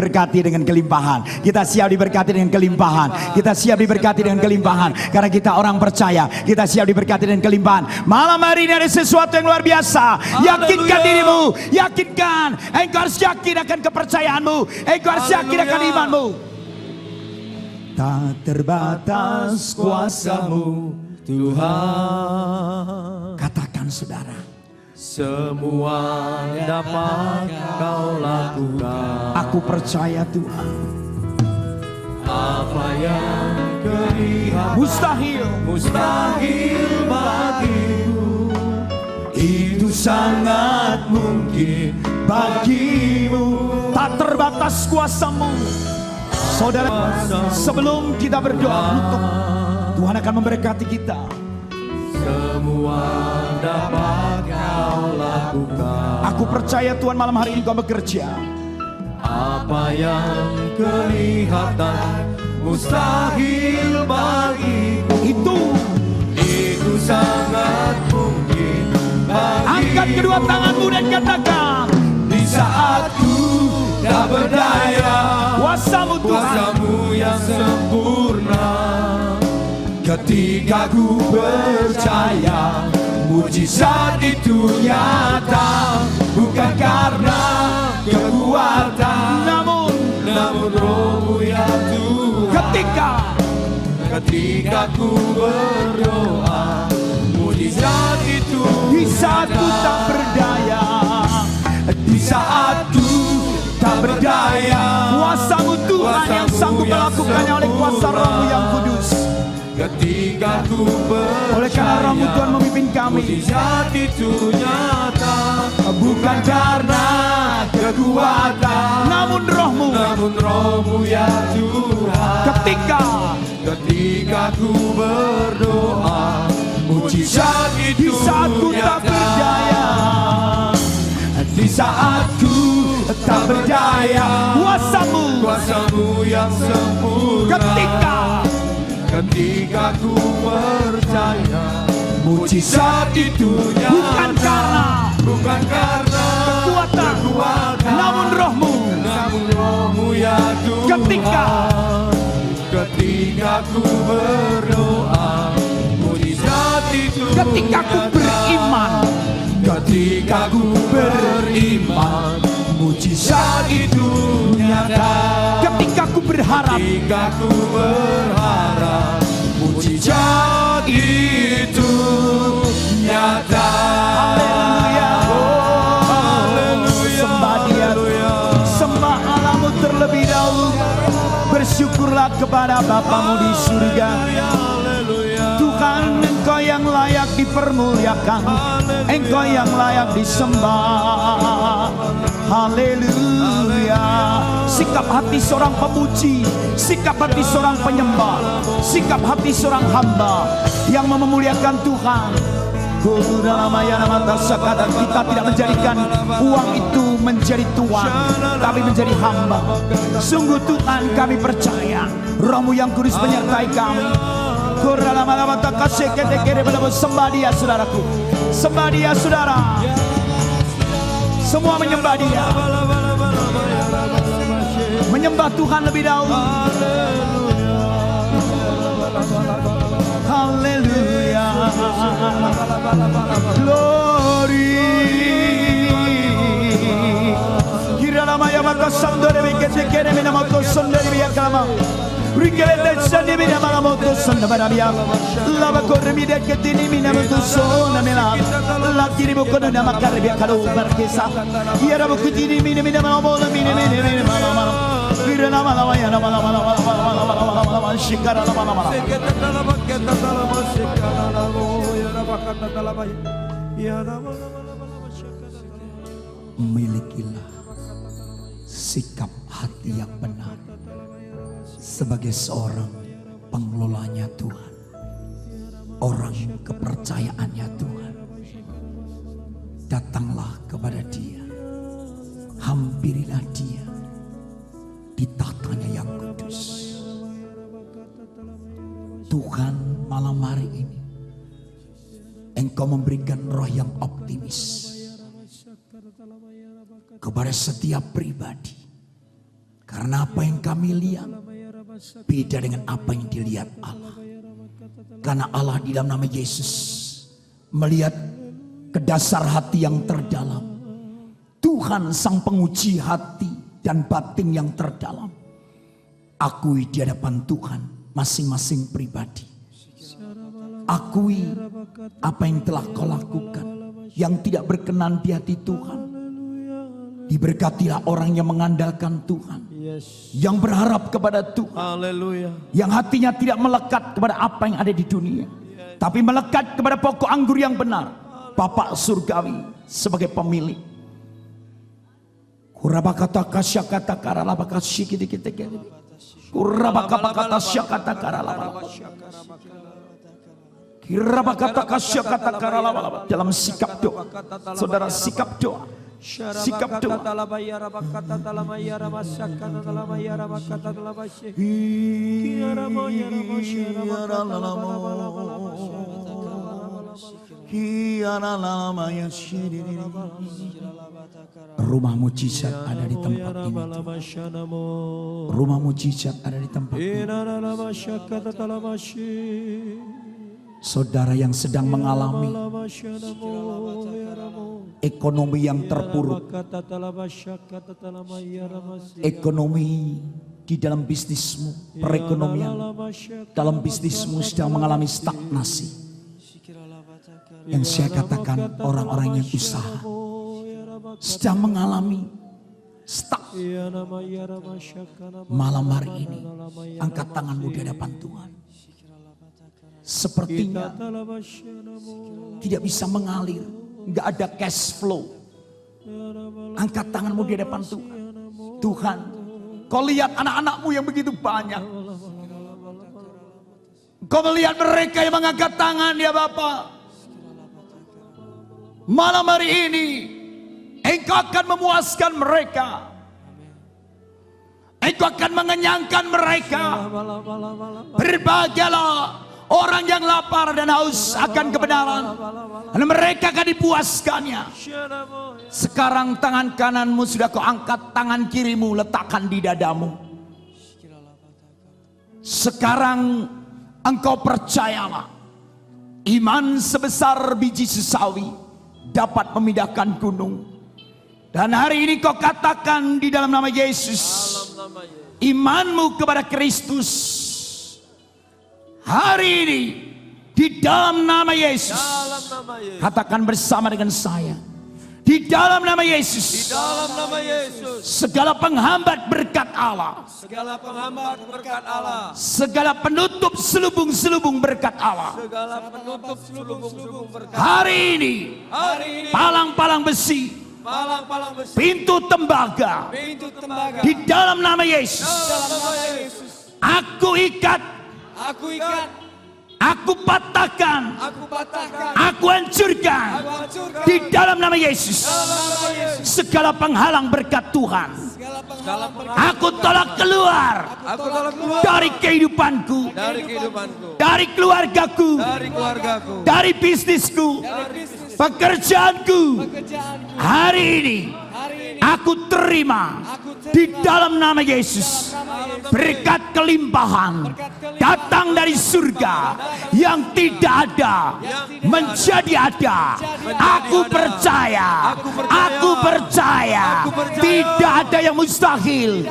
Berkati dengan kelimpahan. Kita siap diberkati dengan kelimpahan. Kita siap diberkati dengan kelimpahan. Karena kita orang percaya. Kita siap diberkati dengan kelimpahan. Malam hari ini ada sesuatu yang luar biasa. Yakinkan dirimu. Yakinkan. Engkau harus yakin akan kepercayaanmu. Engkau harus yakin akan imanmu. Tak terbatas kuasa-Mu Tuhan. Katakan saudara. Semua dapat Kau lakukan. Aku percaya Tuhan. Apa yang kelihatan mustahil bagimu, itu sangat mungkin bagimu. Tak terbatas kuasa-Mu. Saudara, sebelum kita berdoa menutup, Tuhan akan memberkati kita. Semua dapat Kau lakukan. Aku percaya Tuhan malam hari ini Kau bekerja. Apa yang kelihatan mustahil bagiku, itu sangat mungkin bagiku. Angkat kedua tanganmu dan katakan, di saat ku tak berdaya, kuasa-Mu Tuhan, kuasa-Mu yang sempurna. Ketika ku percaya mujizat itu nyata, bukan karena kekuatan, namun Roh-Mu ya Tuhan. Ketika ku berdoa, mujizat itu di saat ku tak berdaya, di saat ku tak berdaya, kuasa-Mu Tuhan yang sanggup melakukannya oleh kuasa Roh-Mu yang kudus. Ketika ku percaya, oleh karena Roh-Mu Tuhan memimpin kami, mujizat itu nyata, bukan karena kekuatan, namun Roh-Mu ya Tuhan. Ketika ku berdoa, mujizat itu di saat ku tak berdaya, di saat ku tak berdaya, kuasa-Mu yang sempurna. Ketika ku percaya, mujizat itu nyata, bukan karena kekuatan, namun Roh-Mu ya Tuhan. Ketika ku berdoa, mujizat itu ketika ku beriman, ketika ku beriman, mujizat itu nyata. Ketika ku berharap, mujizat itu nyata. Haleluya. Sembah Dia, sembah Allah-Mu terlebih dahulu. Bersyukurlah kepada Bapa-Mu di surga. Tuhan, Engkau yang layak dipermuliakan, Engkau yang layak disembah. Haleluya. Sikap hati seorang pemuji, sikap hati seorang penyembah, sikap hati seorang hamba yang memuliakan Tuhan. Kita tidak menjadikan uang itu menjadi tuan, tapi menjadi hamba. Sungguh Tuhan, kami percaya Roh-Mu yang kudus menyertai kami. Sembah Dia saudaraku, sembah Dia saudara. Semua menyembah Dia, menyembah Tuhan lebih dahulu. Haleluya. Glory. Kiranamaya makasandere bekete minamoto sondere biakalama. Rikelete sande minamamoto sondere biak. Lava kormi de ketini minamoto sondamela. La kiribo kono namakare biakalo barkesa. Yara bokutini minamamola minamama. Milikilah sikap hati yang benar sebagai seorang pengelolanya Tuhan, orang kepercayaannya Tuhan. Datanglah kepada Dia, hampirilah Dia di tahtanya yang kudus. Tuhan, malam hari ini Engkau memberikan roh yang optimis kepada setiap pribadi. Karena apa yang kami lihat beda dengan apa yang dilihat Allah. Karena Allah di dalam nama Yesus melihat ke dasar hati yang terdalam. Tuhan sang penguji hati dan batin yang terdalam. Akui di hadapan Tuhan masing-masing pribadi. Akui apa yang telah kau lakukan yang tidak berkenan di hati Tuhan. Diberkatilah orang yang mengandalkan Tuhan, yang berharap kepada Tuhan, yang hatinya tidak melekat kepada apa yang ada di dunia, tapi melekat kepada pokok anggur yang benar, Bapa surgawi sebagai pemilik. Kurabakata kasyakata karalabaka sikiti-kiti. Kurabakata syakata karalabaka. Kirabakata kasyakata karalabaka. Dalam sikap doa, saudara sikap doa. Sikap doa. Rumah mujizat ada di tempat ini. Rumah mujizat ada di tempat ini. Saudara yang sedang mengalami ekonomi yang terpuruk, ekonomi di dalam bisnismu, perekonomian dalam bisnismu sedang mengalami stagnasi. Yang saya katakan orang-orang yang usaha sedang mengalami stuck. Malam hari ini angkat tanganmu di hadapan Tuhan. Sepertinya tidak bisa mengalir, nggak ada cash flow. Angkat tanganmu di hadapan Tuhan. Tuhan, kau lihat anak-anakmu yang begitu banyak. Kau melihat mereka yang mengangkat tangan ya Bapa. Malam hari ini Engkau akan memuaskan mereka. Engkau akan mengenyangkan mereka. Berbahagialah orang yang lapar dan haus akan kebenaran, dan mereka akan dipuaskannya. Sekarang tangan kananmu sudah kau angkat, tangan kirimu letakkan di dadamu. Sekarang engkau percayalah, iman sebesar biji sesawi dapat memindahkan gunung. Dan hari ini kau katakan di dalam nama Yesus, imanmu kepada Kristus hari ini di dalam nama Yesus. Katakan bersama dengan saya, di dalam nama Yesus. Segala penghambat berkat Allah, segala penutup selubung-selubung berkat Allah, hari ini palang-palang besi, pintu tembaga, di dalam nama Yesus. Aku ikat, aku patahkan, aku hancurkan di dalam nama Yesus. Segala penghalang berkat Tuhan, aku tolak keluar dari kehidupanku, dari keluargaku, dari bisnisku, pekerjaanku. Hari ini aku terima di dalam nama Yesus berkat kelimpahan datang dari surga yang tidak ada menjadi ada. Aku percaya, aku percaya tidak ada yang mustahil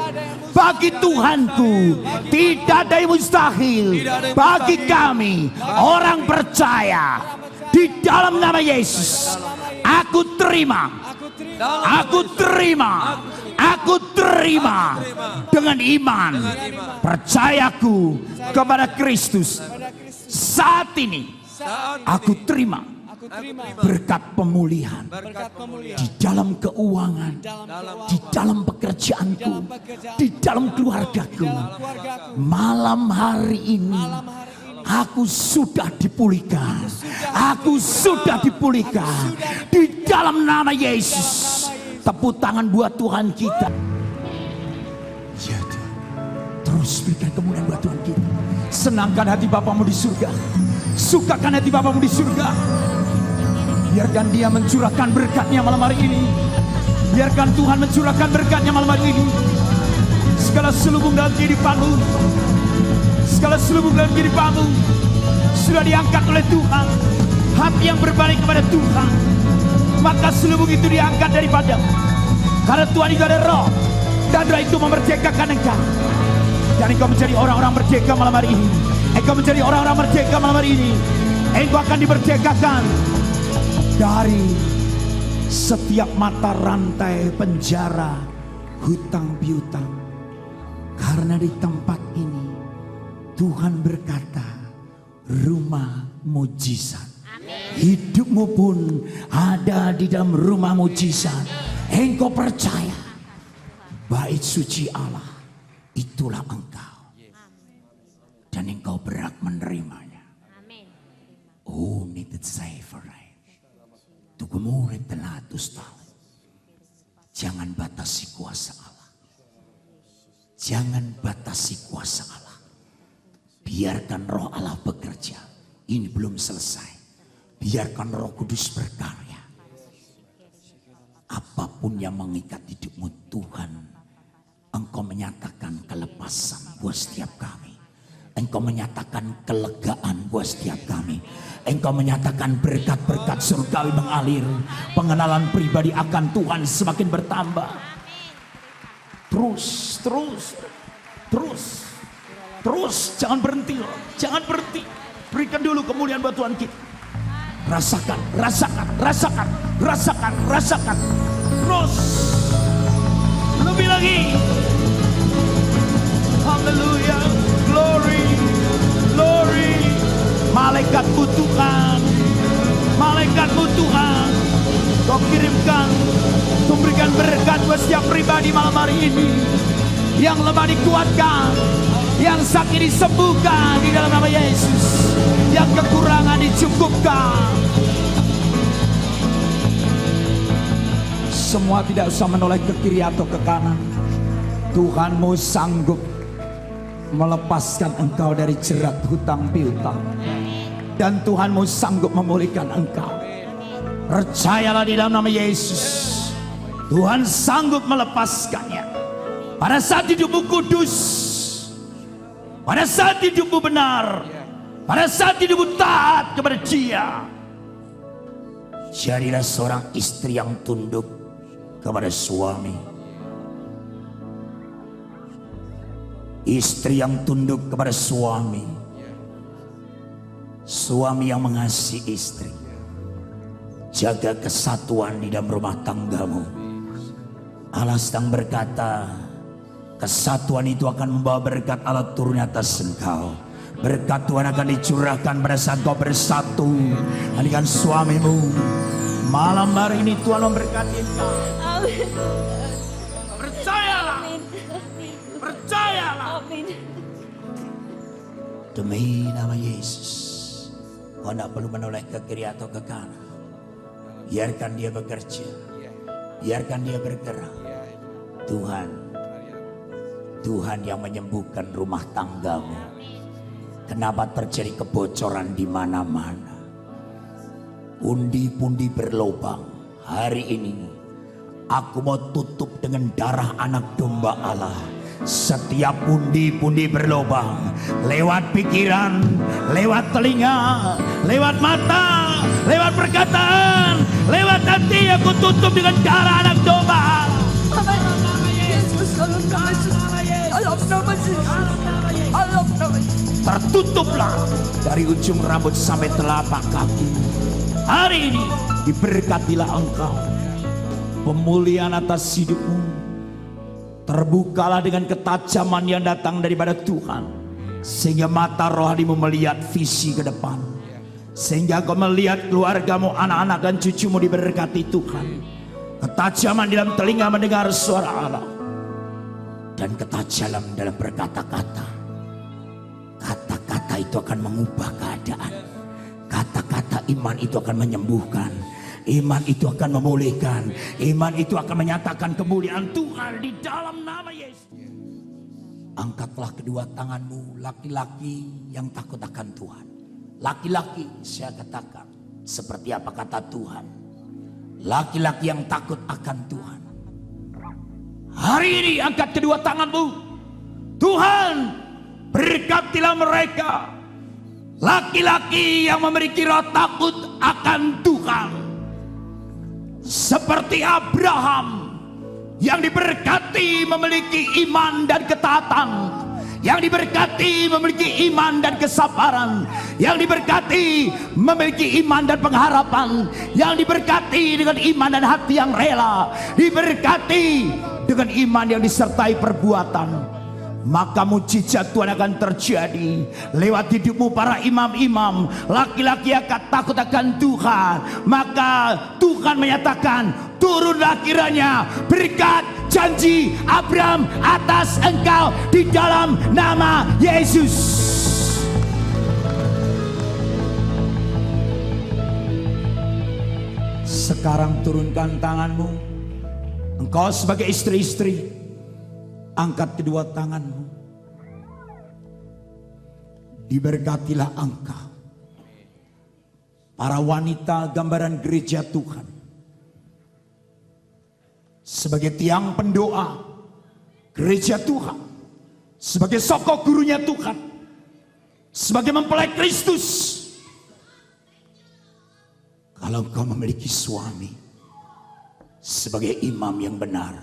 bagi Tuhanku, tidak ada yang mustahil bagi kami orang percaya. Di dalam nama Yesus aku terima, aku terima, aku terima dengan iman. Percayaku kepada Kristus saat ini aku terima berkat pemulihan di dalam keuangan, di dalam pekerjaanku, di dalam keluargaku. Malam hari ini aku sudah dipulihkan. Aku sudah dipulihkan di dalam nama Yesus. Tepuk tangan buat Tuhan kita. Ya Tuhan, terus berikan kemuliaan buat Tuhan kita. Senangkan hati Bapamu di surga, sukakan hati Bapamu di surga. Biarkan Dia mencurahkan berkatnya malam hari ini. Biarkan Tuhan mencurahkan berkatnya malam hari ini. Segala selubung dalam kehidupanmu, segala selubung dalam kehidupanmu sudah diangkat oleh Tuhan. Hati yang berbalik kepada Tuhan, maka selubung itu diangkat daripadamu. Karena Tuhan itu ada roh, dan roh itu memerdekakan engkau. Dan engkau menjadi orang-orang merdeka malam hari ini. Engkau menjadi orang-orang merdeka malam hari ini. Engkau akan dimerdekakan dari setiap mata rantai penjara, hutang piutang. Karena di tempat ini Tuhan berkata, rumah mujizat. Hidupmu pun ada di dalam rumah mujizat. Engkau percaya, bait suci Allah itulah engkau, dan engkau berhak menerimanya. Oh, needed savor. Tukumurip pelatus tahu. Jangan batasi kuasa Allah. Jangan batasi kuasa Allah. Biarkan roh Allah bekerja. Ini belum selesai. Biarkan Roh Kudus berkarya. Apapun yang mengikat hidupmu, Tuhan, Engkau menyatakan kelepasan buat setiap kami. Engkau menyatakan kelegaan buat setiap kami. Engkau menyatakan berkat-berkat surgawi mengalir. Pengenalan pribadi akan Tuhan semakin bertambah. Terus, jangan berhenti loh. Jangan berhenti. Berikan dulu kemuliaan buat Tuhan kita. Rasakan. Terus. Lebih lagi. Haleluya. Glory. Malaikatmu Tuhan. Kau kirimkan. Memberikan berkat buat setiap pribadi malam hari ini. Yang lemah dikuatkan. Yang sakit disembuhkan di dalam nama Yesus. Yang kekurangan dicukupkan. Semua tidak usah menoleh ke kiri atau ke kanan. Tuhanmu sanggup melepaskan engkau dari jerat hutang piutang. Dan Tuhanmu sanggup memulihkan engkau. Percayalah di dalam nama Yesus. Tuhan sanggup melepaskannya. Pada saat hidupmu kudus, pada saat hidupmu benar, pada saat hidupmu taat kepada Dia, jadilah seorang istri yang tunduk kepada suami. Istri yang tunduk kepada suami. Suami yang mengasihi istri. Jaga kesatuan di dalam rumah tanggamu. Allah sedang berkata, kesatuan itu akan membawa berkat Allah turun atas engkau. Berkat Tuhan akan dicurahkan pada saat kau bersatu dengan suamimu. Malam hari ini Tuhan memberkati engkau. Percayalah. Demi nama Yesus, kau tidak perlu menoleh ke kiri atau ke kanan. Biarkan Dia bekerja. Biarkan Dia bergerak. Tuhan yang menyembuhkan rumah tanggamu. Kenapa terjadi kebocoran di mana-mana? Pundi-pundi berlobang. Hari ini aku mau tutup dengan darah anak domba Allah. Setiap pundi-pundi berlobang. Lewat pikiran, lewat telinga, lewat mata, lewat perkataan, lewat hati, aku tutup dengan darah anak domba. Tertutuplah dari ujung rambut sampai telapak kaki. Hari ini diberkatilah engkau. Pemulihan atas hidupmu. Terbukalah dengan ketajaman yang datang daripada Tuhan. Sehingga mata rohanimu melihat visi ke depan. Sehingga kau melihat keluargamu, anak-anak dan cucumu diberkati Tuhan. Ketajaman di dalam telinga mendengar suara Allah. Dan ketajaman dalam berkata-kata. Kata-kata itu akan mengubah keadaan. Kata-kata iman itu akan menyembuhkan. Iman itu akan memulihkan. Iman itu akan menyatakan kemuliaan Tuhan di dalam nama Yesus. Angkatlah kedua tanganmu, laki-laki yang takut akan Tuhan. Laki-laki, saya katakan, seperti apa kata Tuhan. Laki-laki yang takut akan Tuhan. Hari ini angkat kedua tanganmu. Berkatilah mereka, laki-laki yang memiliki roh takut akan Tuhan, seperti Abraham yang diberkati memiliki iman dan ketaatan, yang diberkati memiliki iman dan kesabaran, yang diberkati memiliki iman dan pengharapan, yang diberkati dengan iman dan hati yang rela, diberkati dengan iman yang disertai perbuatan. Maka mujizat Tuhan akan terjadi lewat hidupmu para imam-imam, laki-laki yang takut akan Tuhan. Maka Tuhan menyatakan, turunlah kiranya berkat janji Abraham atas engkau di dalam nama Yesus. Sekarang turunkan tanganmu. Engkau sebagai istri-istri, angkat kedua tanganmu. Diberkatilah engkau. Para wanita gambaran gereja Tuhan, sebagai tiang pendoa gereja Tuhan, sebagai sokok gurunya Tuhan, sebagai mempelai Kristus. Kalau engkau memiliki suami sebagai imam yang benar,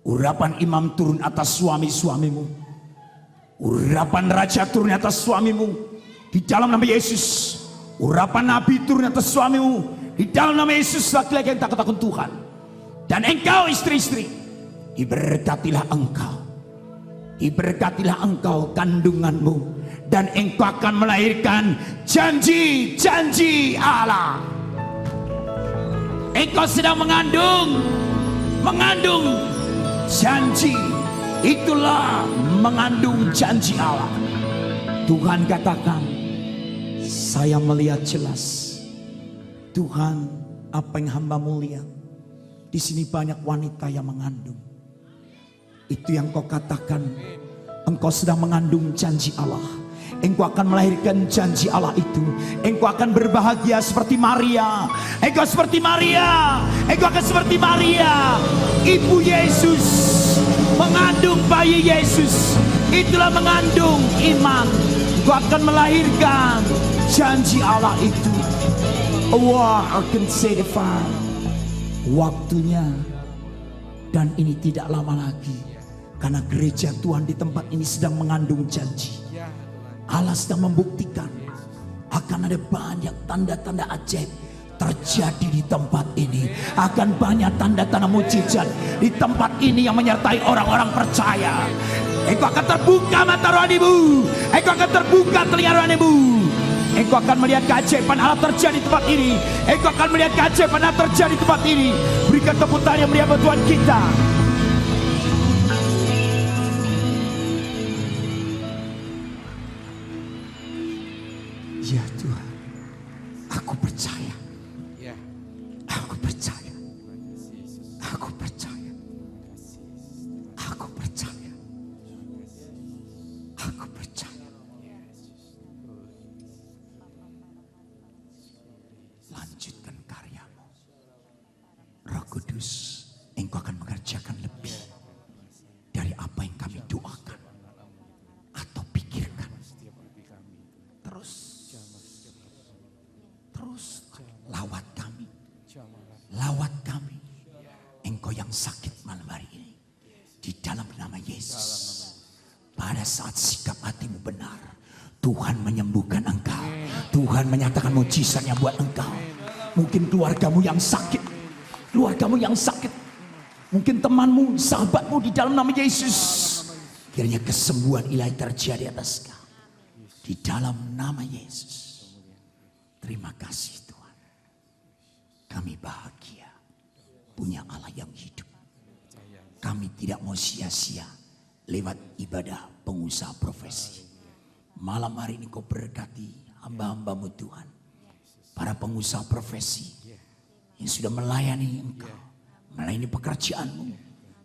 urapan imam turun atas suami-suamimu, urapan raja turun atas suamimu di dalam nama Yesus. Urapan nabi turun atas suamimu di dalam nama Yesus. Laki-laki yang takut akan Tuhan. Dan engkau istri-istri, diberkatilah engkau, diberkatilah engkau kandunganmu, dan engkau akan melahirkan janji-janji Allah. Engkau sedang mengandung janji. Itulah mengandung janji Allah. Tuhan katakan, saya melihat jelas, Tuhan, apa yang hamba-Mu lihat, di sini banyak wanita yang mengandung. Itu yang kau katakan, engkau sedang mengandung janji Allah. Engkau akan melahirkan janji Allah itu. Engkau akan berbahagia seperti Maria. Engkau seperti Maria. Engkau akan seperti Maria, ibu Yesus, mengandung bayi Yesus. Itulah mengandung iman. Engkau akan melahirkan janji Allah itu. Wah, I can say the fire. Waktunya, dan ini tidak lama lagi, karena gereja Tuhan di tempat ini sedang mengandung janji. Allah sedang membuktikan akan ada banyak tanda-tanda ajaib terjadi di tempat ini. Akan banyak tanda-tanda mujizat di tempat ini yang menyertai orang-orang percaya. Engkau akan terbuka mata rohanimu, engkau akan terbuka telinga rohanimu. Engkau akan melihat keajaiban Allah terjadi di tempat ini. Engkau akan melihat keajaiban Allah terjadi di tempat ini. Berikan tepuk tangan yang meriah buat Tuhan kita. Ya Tuhan, aku percaya. Aku percaya. Aku percaya. Aku percaya. Aku percaya. Lanjutkan karyamu. Roh Kudus, Engkau akan mengerjakan lebih dari apa yang kami doakan atau pikirkan. Terus lawat kami. Lawat kami. Engkau yang sakit malam hari ini, di dalam nama Yesus. Pada saat sikap hatimu benar, Tuhan menyembuhkan engkau. Tuhan menyatakan mujizatnya buat engkau. Mungkin keluargamu yang sakit, mungkin temanmu, sahabatmu, di dalam nama Yesus. Kiranya kesembuhan ilahi terjadi atas kau, di dalam nama Yesus. Terima kasih Tuhan. Kami bahagia punya Allah yang hidup. Kami tidak mau sia-sia lewat ibadah pengusaha profesi. Malam hari ini kau berkati hamba-hambamu Tuhan, para pengusaha profesi yang sudah melayani engkau, melayani pekerjaanmu,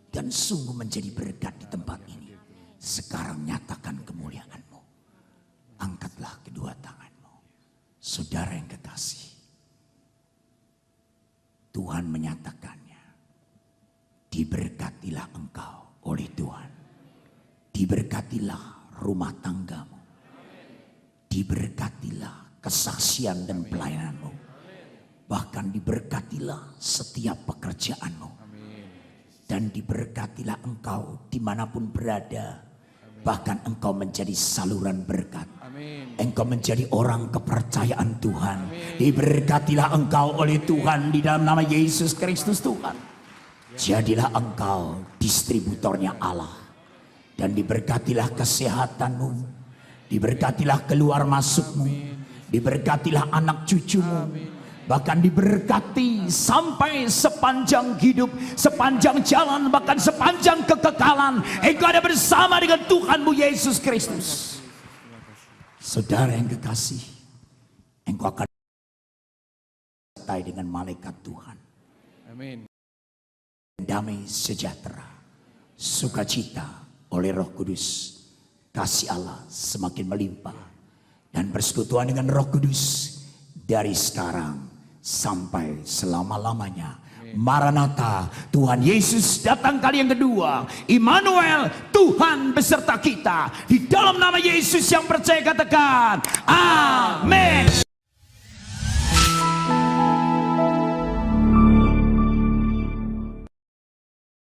dan sungguh menjadi berkat di tempat ini. Sekarang nyatakan kemuliaan-Mu. Angkatlah kedua tanganmu. Saudara yang kekasih, Tuhan menyatakannya, diberkatilah engkau oleh Tuhan. Diberkatilah rumah tanggamu. Diberkatilah kesaksian dan pelayananmu. Bahkan diberkatilah setiap pekerjaanmu. Dan diberkatilah engkau dimanapun berada. Bahkan engkau menjadi saluran berkat. Engkau menjadi orang kepercayaan Tuhan. Diberkatilah engkau oleh Tuhan di dalam nama Yesus Kristus Tuhan. Jadilah engkau distributornya Allah. Dan diberkatilah kesehatanmu. Diberkatilah keluar masukmu. Diberkatilah anak cucumu. Bahkan diberkati sampai sepanjang hidup, sepanjang jalan, bahkan sepanjang kekekalan. Engkau ada bersama dengan Tuhanmu Yesus Kristus. Saudara yang kekasih, engkau akan disertai dengan malaikat Tuhan. Amin. Damai sejahtera, sukacita oleh Roh Kudus. Kasih Allah semakin melimpah. Dan persekutuan dengan Roh Kudus dari sekarang sampai selama-lamanya. Maranatha, Tuhan Yesus datang kali yang kedua. Immanuel, Tuhan beserta kita. Di dalam nama Yesus yang percaya katakan amin.